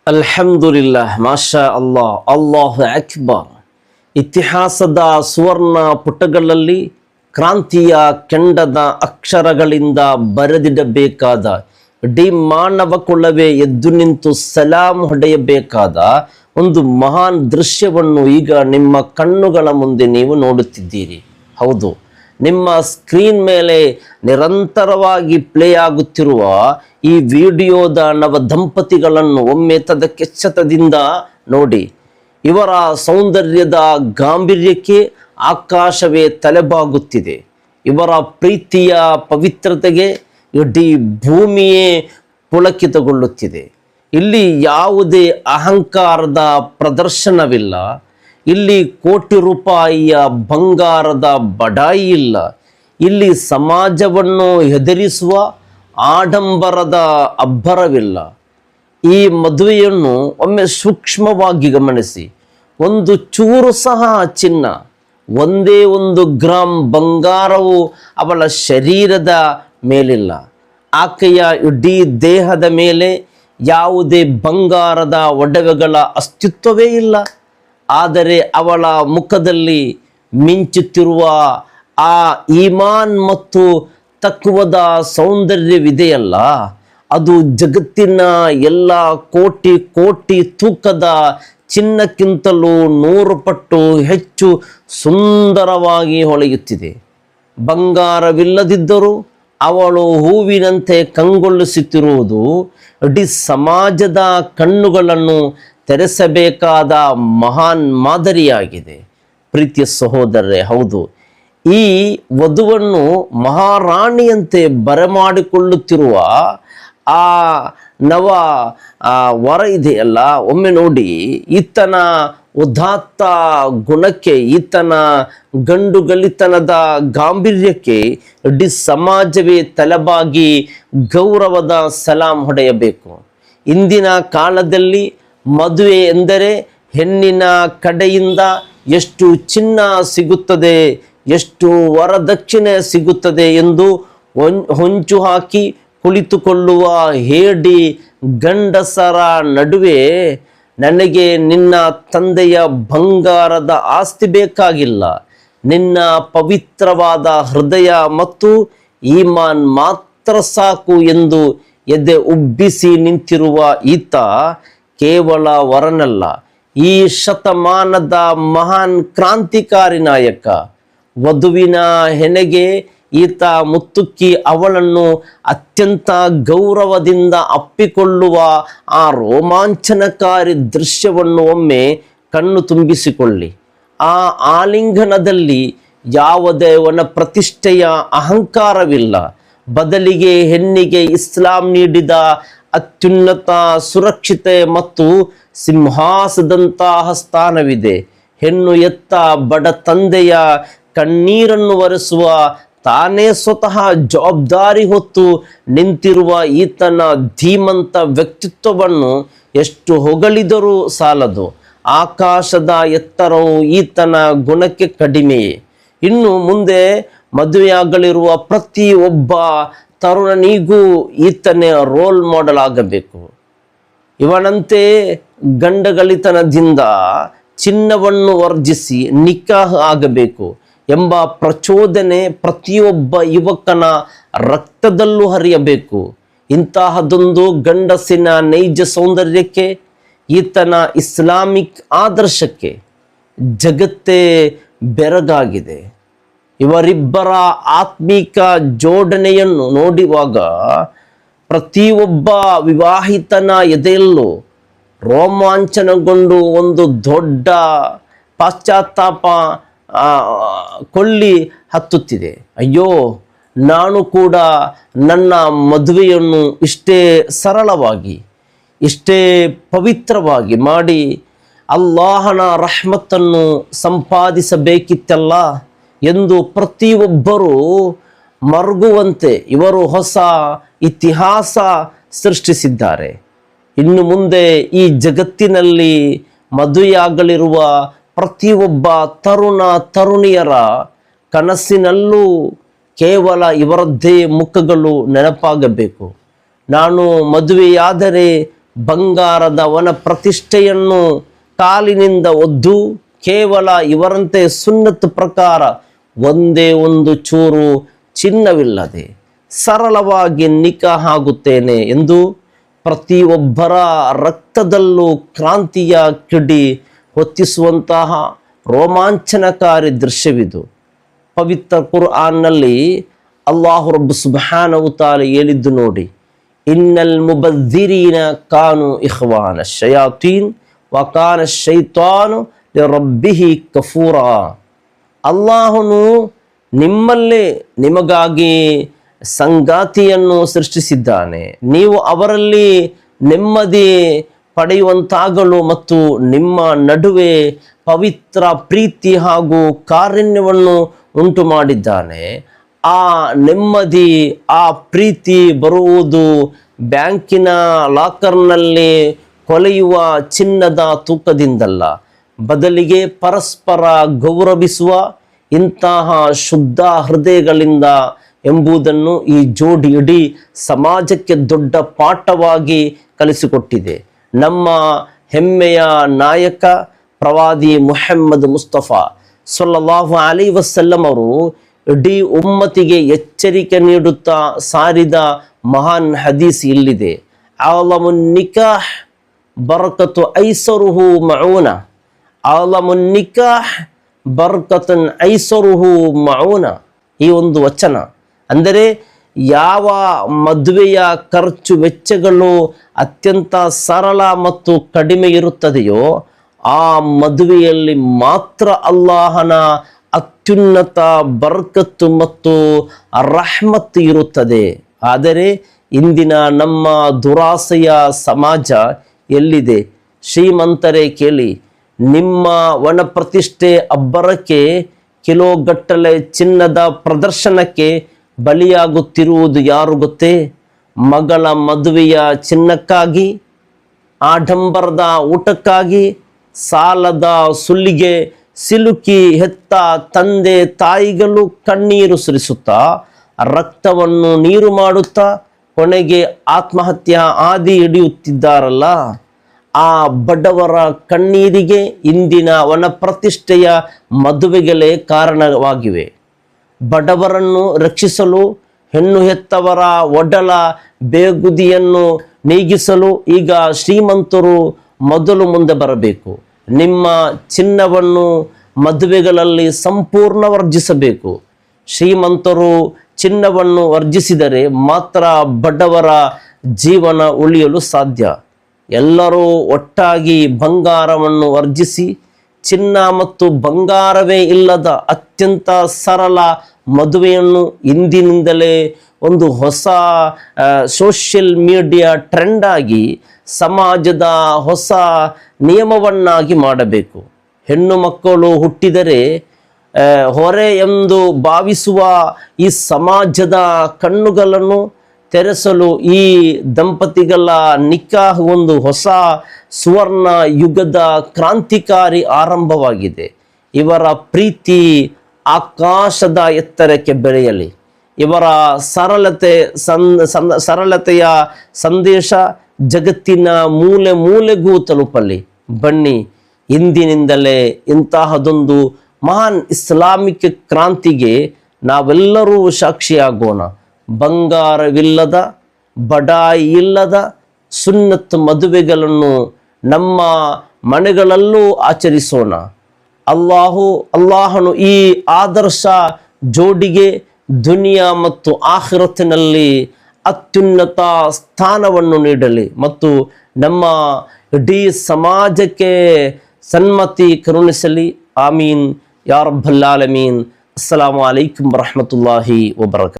ಅಲ್ಹಮ್ದುಲಿಲ್ಲಾಹ್ ಮಾಷಾ ಅಲ್ಲಾಹ್ ಅಲ್ಲಾಹು ಅಕ್ಬರ್. ಇತಿಹಾಸದ ಸುವರ್ಣ ಪುಟಗಳಲ್ಲಿ ಕ್ರಾಂತಿಯ ಕೆಂಡದ ಅಕ್ಷರಗಳಿಂದ ಬರೆದಿಡಬೇಕಾದ ಇಡೀ ಮಾನವ ಕುಲವೇ ಎದ್ದು ನಿಂತು ಸಲಾಂ ಹೊಡೆಯಬೇಕಾದ ಒಂದು ಮಹಾನ್ ದೃಶ್ಯವನ್ನು ಈಗ ನಿಮ್ಮ ಕಣ್ಣುಗಳ ಮುಂದೆ ನೀವು ನೋಡುತ್ತಿದ್ದೀರಿ. ಹೌದು, ನಿಮ್ಮ ಸ್ಕ್ರೀನ್ ಮೇಲೆ ನಿರಂತರವಾಗಿ ಪ್ಲೇ ಆಗುತ್ತಿರುವ ಈ ವಿಡಿಯೋದ ನವ ದಂಪತಿಗಳನ್ನು ಒಮ್ಮೆ ತದಕೆಚ್ಚತದಿಂದ ನೋಡಿ. ಇವರ ಸೌಂದರ್ಯದ ಗಾಂಭೀರ್ಯಕ್ಕೆ ಆಕಾಶವೇ ತಲೆಬಾಗುತ್ತಿದೆ. ಇವರ ಪ್ರೀತಿಯ ಪವಿತ್ರತೆಗೆ ಇಡೀ ಭೂಮಿಯೇ ಪುಳಕಿತಗೊಳ್ಳುತ್ತಿದೆ. ಇಲ್ಲಿ ಯಾವುದೇ ಅಹಂಕಾರದ ಪ್ರದರ್ಶನವಿಲ್ಲ. ಇಲ್ಲಿ ಕೋಟಿ ರೂಪಾಯಿಯ ಬಂಗಾರದ ಬಡಾಯಿ ಇಲ್ಲ. ಇಲ್ಲಿ ಸಮಾಜವನ್ನು ಹೆದರಿಸುವ ಆಡಂಬರದ ಅಬ್ಬರವಿಲ್ಲ. ಈ ಮದುವೆಯನ್ನು ಒಮ್ಮೆ ಸೂಕ್ಷ್ಮವಾಗಿ ಗಮನಿಸಿ. ಒಂದು ಚೂರು ಸಹ ಚಿನ್ನ, ಒಂದೇ ಒಂದು ಗ್ರಾಂ ಬಂಗಾರವು ಅವಳ ಶರೀರದ ಮೇಲಿಲ್ಲ. ಆಕೆಯ ಇಡೀ ದೇಹದ ಮೇಲೆ ಯಾವುದೇ ಬಂಗಾರದ ಒಡವೆಗಳ ಅಸ್ತಿತ್ವವೇ ಇಲ್ಲ. ಆದರೆ ಅವಳ ಮುಖದಲ್ಲಿ ಮಿಂಚುತ್ತಿರುವ ಆ ಈಮಾನ್ ಮತ್ತು ತಕ್ವದ ಸೌಂದರ್ಯವಿದೆಯಲ್ಲ, ಅದು ಜಗತ್ತಿನ ಎಲ್ಲ ಕೋಟಿ ಕೋಟಿ ತೂಕದ ಚಿನ್ನಕ್ಕಿಂತಲೂ 100 ಪಟ್ಟು ಹೆಚ್ಚು ಸುಂದರವಾಗಿ ಹೊಳೆಯುತ್ತಿದೆ. ಬಂಗಾರವಿಲ್ಲದಿದ್ದರೂ ಅವಳು ಹೂವಿನಂತೆ ಕಂಗೊಳಿಸುತ್ತಿರುವುದು ಇಡೀ ಸಮಾಜದ ಕಣ್ಣುಗಳನ್ನು ತೆರೆಸಬೇಕಾದ ಮಹಾನ್ ಮಾದರಿಯಾಗಿದೆ. ಪ್ರೀತಿಯ ಸಹೋದರರೇ, ಹೌದು, ಈ ವಧುವನ್ನು ಮಹಾರಾಣಿಯಂತೆ ಬರಮಾಡಿಕೊಳ್ಳುತ್ತಿರುವ ಆ ನವ ವರ ಇದೆಯಲ್ಲ, ಒಮ್ಮೆ ನೋಡಿ. ಈತನ ಉದಾತ್ತ ಗುಣಕ್ಕೆ, ಈತನ ಗಂಡುಗಳಿತನದ ಗಾಂಭೀರ್ಯಕ್ಕೆ ಇಡೀ ಸಮಾಜವೇ ತಲೆಬಾಗಿ ಗೌರವದ ಸಲಾಂ ಹೊಡೆಯಬೇಕು. ಇಂದಿನ ಕಾಲದಲ್ಲಿ ಮದುವೆ ಎಂದರೆ ಹೆಣ್ಣಿನ ಕಡೆಯಿಂದ ಎಷ್ಟು ಚಿನ್ನ ಸಿಗುತ್ತದೆ, ಎಷ್ಟು ವರದಕ್ಷಿಣೆ ಸಿಗುತ್ತದೆ ಎಂದು ಹೊಂಚು ಹಾಕಿ ಕುಳಿತುಕೊಳ್ಳುವ ಹೇಡಿ ಗಂಡಸರ ನಡುವೆ ನನಗೆ ನಿನ್ನ ತಂದೆಯ ಬಂಗಾರದ ಆಸ್ತಿ ಬೇಕಾಗಿಲ್ಲ, ನಿನ್ನ ಪವಿತ್ರವಾದ ಹೃದಯ ಮತ್ತು ಈಮಾನ್ ಮಾತ್ರ ಸಾಕು ಎಂದು ಎದೆ ಉಬ್ಬಿಸಿ ನಿಂತಿರುವ ಈತ ಕೇವಲ ವರನಲ್ಲ, ಈ ಶತಮಾನದ ಮಹಾನ್ ಕ್ರಾಂತಿಕಾರಿ ನಾಯಕ. ವಧುವಿನ ಹೆಣೆಗೆ ಈತ ಮುತ್ತುಕ್ಕಿ ಅವಳನ್ನು ಅತ್ಯಂತ ಗೌರವದಿಂದ ಅಪ್ಪಿಕೊಳ್ಳುವ ಆ ರೋಮಾಂಚನಕಾರಿ ದೃಶ್ಯವನ್ನು ಒಮ್ಮೆ ಕಣ್ಣು ತುಂಬಿಸಿಕೊಳ್ಳಿ. ಆ ಆಲಿಂಗನದಲ್ಲಿ ಯಾವುದೇ ಪ್ರತಿಷ್ಠೆಯ ಅಹಂಕಾರವಿಲ್ಲ. ಬದಲಿಗೆ ಹೆಣ್ಣಿಗೆ ಇಸ್ಲಾಂ ನೀಡಿದ ಅತ್ಯುನ್ನತ ಸುರಕ್ಷತೆ ಮತ್ತು ಸಿಂಹಾಸದಂತಹ ಸ್ಥಾನವಿದೆ. ಹೆಣ್ಣು ಎತ್ತ ಬಡ ತಂದೆಯ ಕಣ್ಣೀರನ್ನು ಒರೆಸುವ, ತಾನೇ ಸ್ವತಃ ಜವಾಬ್ದಾರಿ ಹೊತ್ತು ನಿಂತಿರುವ ಈತನ ಧೀಮಂತ ವ್ಯಕ್ತಿತ್ವವನ್ನು ಎಷ್ಟು ಹೊಗಳಿದರೂ ಸಾಲದು. ಆಕಾಶದ ಎತ್ತರವು ಈತನ ಗುಣಕ್ಕೆ ಕಡಿಮೆಯೇ. ಇನ್ನು ಮುಂದೆ ಮದುವೆಯಾಗಲಿರುವ ಪ್ರತಿಯೊಬ್ಬ ತರುಣನಿಗೂ ಈತನೇ ರೋಲ್ ಮಾಡೆಲ್ ಆಗಬೇಕು. ಇವನಂತೆ ಗಂಡಗಳಿತನದಿಂದ ಚಿನ್ನವನ್ನು ವರ್ಜಿಸಿ ನಿಕಾಹ್ ಆಗಬೇಕು ಎಂಬ ಪ್ರಚೋದನೆ ಪ್ರತಿಯೊಬ್ಬ ಯುವಕನ ರಕ್ತದಲ್ಲೂ ಹರಿಯಬೇಕು. ಇಂತಹದೊಂದು ಗಂಡಸಿನ ನೈಜ ಸೌಂದರ್ಯಕ್ಕೆ, ಈತನ ಇಸ್ಲಾಮಿಕ್ ಆದರ್ಶಕ್ಕೆ ಜಗತ್ತೇ ಬೆರಗಾಗಿದೆ. ಇವರಿಬ್ಬರ ಆತ್ಮಿಕ ಜೋಡಣೆಯನ್ನು ನೋಡುವಾಗ ಪ್ರತಿಯೊಬ್ಬ ವಿವಾಹಿತನ ಎದೆಯಲ್ಲೂ ರೋಮಾಂಚನಗೊಂಡು ಒಂದು ದೊಡ್ಡ ಪಾಶ್ಚಾತ್ತಾಪ ಕೊಳ್ಳಿ ಹತ್ತುತ್ತಿದೆ. ಅಯ್ಯೋ, ನಾನು ಕೂಡ ನನ್ನ ಮದುವೆಯನ್ನು ಇಷ್ಟೇ ಸರಳವಾಗಿ, ಇಷ್ಟೇ ಪವಿತ್ರವಾಗಿ ಮಾಡಿ ಅಲ್ಲಾಹನ ರಹ್ಮತ್ತನ್ನು ಸಂಪಾದಿಸಬೇಕಿತ್ತಲ್ಲ ಎಂದು ಪ್ರತಿಯೊಬ್ಬರೂ ಮರುಗುವಂತೆ ಇವರು ಹೊಸ ಇತಿಹಾಸ ಸೃಷ್ಟಿಸಿದ್ದಾರೆ. ಇನ್ನು ಮುಂದೆ ಈ ಜಗತ್ತಿನಲ್ಲಿ ಮದುವೆಯಾಗಲಿರುವ ಪ್ರತಿಯೊಬ್ಬ ತರುಣ ತರುಣಿಯರ ಕನಸಿನಲ್ಲೂ ಕೇವಲ ಇವರದ್ದೇ ಮುಖಗಳು ನೆನಪಾಗಬೇಕು. ನಾನು ಮದುವೆಯಾದರೆ ಬಂಗಾರದ ವನ ಪ್ರತಿಷ್ಠೆಯನ್ನು ಕಾಲಿನಿಂದ ಒದ್ದು ಕೇವಲ ಇವರಂತೆ ಸುನ್ನತ್ ಪ್ರಕಾರ ಒಂದೇ ಒಂದು ಚೂರು ಚಿನ್ನವಿಲ್ಲದೆ ಸರಳವಾಗಿ ನಿಕಾಹ್ ಆಗುತ್ತೇನೆ ಎಂದು ಪ್ರತಿಯೊಬ್ಬರ ರಕ್ತದಲ್ಲೂ ಕ್ರಾಂತಿಯ ಕಿಡಿ ಹೊತ್ತಿಸುವಂತಹ ರೋಮಾಂಚನಕಾರಿ ದೃಶ್ಯವಿದು. ಪವಿತ್ರ ಕುರ್ಆನ್ನಲ್ಲಿ ಅಲ್ಲಾಹು ರಬ್ಬ್ ಸುಬ್ಹಾನಹು ತಾಲ ಹೇಳಿದ್ದು ನೋಡಿ, ಇನ್ನಲ್ ಮುಬದ್ದಿರೀನ ಕಾನು ಇಖ್ವಾನ ಶಯಾತೀನ್ ವ ಕಾನ ಶೈತಾನು ಲಿರಬ್ಬಿಹಿ ಕಫೂರಾ. ಅಲ್ಲಾಹನು ನಿಮ್ಮಲ್ಲೇ ನಿಮಗಾಗಿ ಸಂಗಾತಿಯನ್ನು ಸೃಷ್ಟಿಸಿದ್ದಾನೆ, ನೀವು ಅವರಲ್ಲಿ ನೆಮ್ಮದಿ ಪಡೆಯುವಂತಾಗಲು ಮತ್ತು ನಿಮ್ಮ ನಡುವೆ ಪವಿತ್ರ ಪ್ರೀತಿ ಹಾಗೂ ಕಾರುಣ್ಯವನ್ನು ಉಂಟು ಮಾಡಿದ್ದಾನೆ. ಆ ನೆಮ್ಮದಿ, ಆ ಪ್ರೀತಿ ಬರುವುದು ಬ್ಯಾಂಕಿನ ಲಾಕರ್ನಲ್ಲಿ ಕೊಲೆಯುವ ಚಿನ್ನದ ತೂಕದಿಂದಲ್ಲ, ಬದಲಿಗೆ ಪರಸ್ಪರ ಗೌರವಿಸುವ ಇಂತಹ ಶುದ್ಧ ಹೃದಯಗಳಿಂದ ಎಂಬುದನ್ನು ಈ ಜೋಡಿ ಇಡೀ ಸಮಾಜಕ್ಕೆ ದೊಡ್ಡ ಪಾಠವಾಗಿ ಕಲಿಸಿಕೊಟ್ಟಿದೆ. ನಮ್ಮ ಹೆಮ್ಮೆಯ ನಾಯಕ ಪ್ರವಾದಿ ಮುಹಮ್ಮದ್ ಮುಸ್ತಫಾ ಸಲ್ಲಲ್ಲಾಹು ಅಲೈಹಿ ವಸಲ್ಲಂ ಅವರು ಇಡೀ ಉಮ್ಮತಿಗೆ ಎಚ್ಚರಿಕೆ ನೀಡುತ್ತಾ ಸಾರಿದ ಮಹಾನ್ ಹದೀಸ್ ಇಲ್ಲಿದೆ. ಆಲಮುನ್ ನಿಕಾಹ್ ಬರ್ಕತು ಐಸರುಹು ಮೌನ. ಆಲಮುನ್ ನಿಕಾಹ್ ಬರ್ಕತನ್ ಐಸರುಹು ಮೌನ. ಈ ಒಂದು ವಚನ ಅಂದರೆ ಯಾವ ಮದುವೆಯ ಖರ್ಚು ವೆಚ್ಚಗಳು ಅತ್ಯಂತ ಸರಳ ಮತ್ತು ಕಡಿಮೆ ಇರುತ್ತದೆಯೋ ಆ ಮದುವೆಯಲ್ಲಿ ಮಾತ್ರ ಅಲ್ಲಾಹನ ಅತ್ಯುನ್ನತ ಬರ್ಕತ್ತು ಮತ್ತು ರಹ್ಮತ್ ಇರುತ್ತದೆ. ಆದರೆ ಇಂದಿನ ನಮ್ಮ ದುರಾಸೆಯ ಸಮಾಜ ಎಲ್ಲಿದೆ? ಶ್ರೀಮಂತರೇ ಕೇಳಿ, ನಿಮ್ಮ ವನ ಪ್ರತಿಷ್ಠೆ ಅಬ್ಬರಕ್ಕೆ ಕಿಲೋಗಟ್ಟಲೆ ಚಿನ್ನದ ಪ್ರದರ್ಶನಕ್ಕೆ ಬಲಿಯಾಗುತ್ತಿರುವುದು ಯಾರು ಗೊತ್ತೇ? ಮಗಳ ಮದುವೆಯ ಚಿನ್ನಕ್ಕಾಗಿ, ಆಡಂಬರದ ಊಟಕ್ಕಾಗಿ, ಸಾಲದ ಸುಲ್ಲಿಗೆ ಸಿಲುಕಿ ಹೆತ್ತ ತಂದೆ ತಾಯಿಗಳು ಕಣ್ಣೀರು ಸುರಿಸುತ್ತಾ ರಕ್ತವನ್ನು ನೀರು ಮಾಡುತ್ತಾ ಕೊನೆಗೆ ಆತ್ಮಹತ್ಯೆ ಹಾದಿ ಹಿಡಿಯುತ್ತಿದ್ದಾರಲ್ಲ. ಆ ಬಡವರ ಕಣ್ಣೀರಿಗೆ ಇಂದಿನ ವನ ಪ್ರತಿಷ್ಠೆಯ ಮದುವೆಗಳೇ ಕಾರಣವಾಗಿವೆ. ಬಡವರನ್ನು ರಕ್ಷಿಸಲು, ಹೆಣ್ಣು ಹೆತ್ತವರ ಒಡಲ ಬೇಗುದಿಯನ್ನು ನೀಗಿಸಲು ಈಗ ಶ್ರೀಮಂತರು ಮೊದಲು ಮುಂದೆ ಬರಬೇಕು. ನಿಮ್ಮ ಚಿನ್ನವನ್ನು ಮದುವೆಗಳಲ್ಲಿ ಸಂಪೂರ್ಣ ವರ್ಜಿಸಬೇಕು. ಶ್ರೀಮಂತರು ಚಿನ್ನವನ್ನು ವರ್ಜಿಸಿದರೆ ಮಾತ್ರ ಬಡವರ ಜೀವನ ಉಳಿಯಲು ಸಾಧ್ಯ. ಎಲ್ಲರೂ ಒಟ್ಟಾಗಿ ಬಂಗಾರವನ್ನು ವರ್ಜಿಸಿ ಚಿನ್ನ ಮತ್ತು ಬಂಗಾರವೇ ಇಲ್ಲದ ಅತ್ಯಂತ ಸರಳ ಮದುವೆಯನ್ನು ಇಂದಿನಿಂದಲೇ ಒಂದು ಹೊಸ ಸೋಷಿಯಲ್ ಮೀಡಿಯಾ ಟ್ರೆಂಡ್ ಆಗಿ ಸಮಾಜದ ಹೊಸ ನಿಯಮವನ್ನಾಗಿ ಮಾಡಬೇಕು. ಹೆಣ್ಣು ಮಕ್ಕಳು ಹುಟ್ಟಿದರೆ ಹೊರೆ ಎಂದು ಭಾವಿಸುವ ಈ ಸಮಾಜದ ಕಣ್ಣುಗಳನ್ನು ತೆರೆಸಲು ಈ ದಂಪತಿಗಳ ನಿಕಾಹ್ ಒಂದು ಹೊಸ ಸುವರ್ಣ ಯುಗದ ಕ್ರಾಂತಿಕಾರಿ ಆರಂಭವಾಗಿದೆ. ಇವರ ಪ್ರೀತಿ ಆಕಾಶದ ಎತ್ತರಕ್ಕೆ ಬೆಳೆಯಲಿ. ಇವರ ಸರಳತೆಯ ಸಂದೇಶ ಜಗತ್ತಿನ ಮೂಲೆ ಮೂಲೆಗೂ ತಲುಪಲಿ. ಬನ್ನಿ, ಇಂದಿನಿಂದಲೇ ಇಂತಹದೊಂದು ಮಹಾನ್ ಇಸ್ಲಾಮಿಕ್ ಕ್ರಾಂತಿಗೆ ನಾವೆಲ್ಲರೂ ಸಾಕ್ಷಿಯಾಗೋಣ. ಬಂಗಾರವಿಲ್ಲದ, ಬಡಾಯಿ ಇಲ್ಲದ ಸುನ್ನತ್ ಮದುವೆಗಳನ್ನು ನಮ್ಮ ಮನೆಗಳಲ್ಲೂ ಆಚರಿಸೋಣ. ಅಲ್ಲಾಹನು ಈ ಆದರ್ಶ ಜೋಡಿಗೆ ದುನಿಯಾ ಮತ್ತು ಆಖಿರತಿನಲ್ಲಿ ಅತ್ಯುನ್ನತ ಸ್ಥಾನವನ್ನು ನೀಡಲಿ ಮತ್ತು ನಮ್ಮ ಇಡೀ ಸಮಾಜಕ್ಕೆ ಸನ್ಮತಿ ಕರುಣಿಸಲಿ. ಆಮೀನ್ ಯಾ ರಬ್ಬಲ್ ಆಲಮೀನ್. ಅಸ್ಸಲಾಮು ಅಲೈಕುಂ ವರಹಮತುಲ್ಲಾಹಿ ವಬರಕಾತುಹು.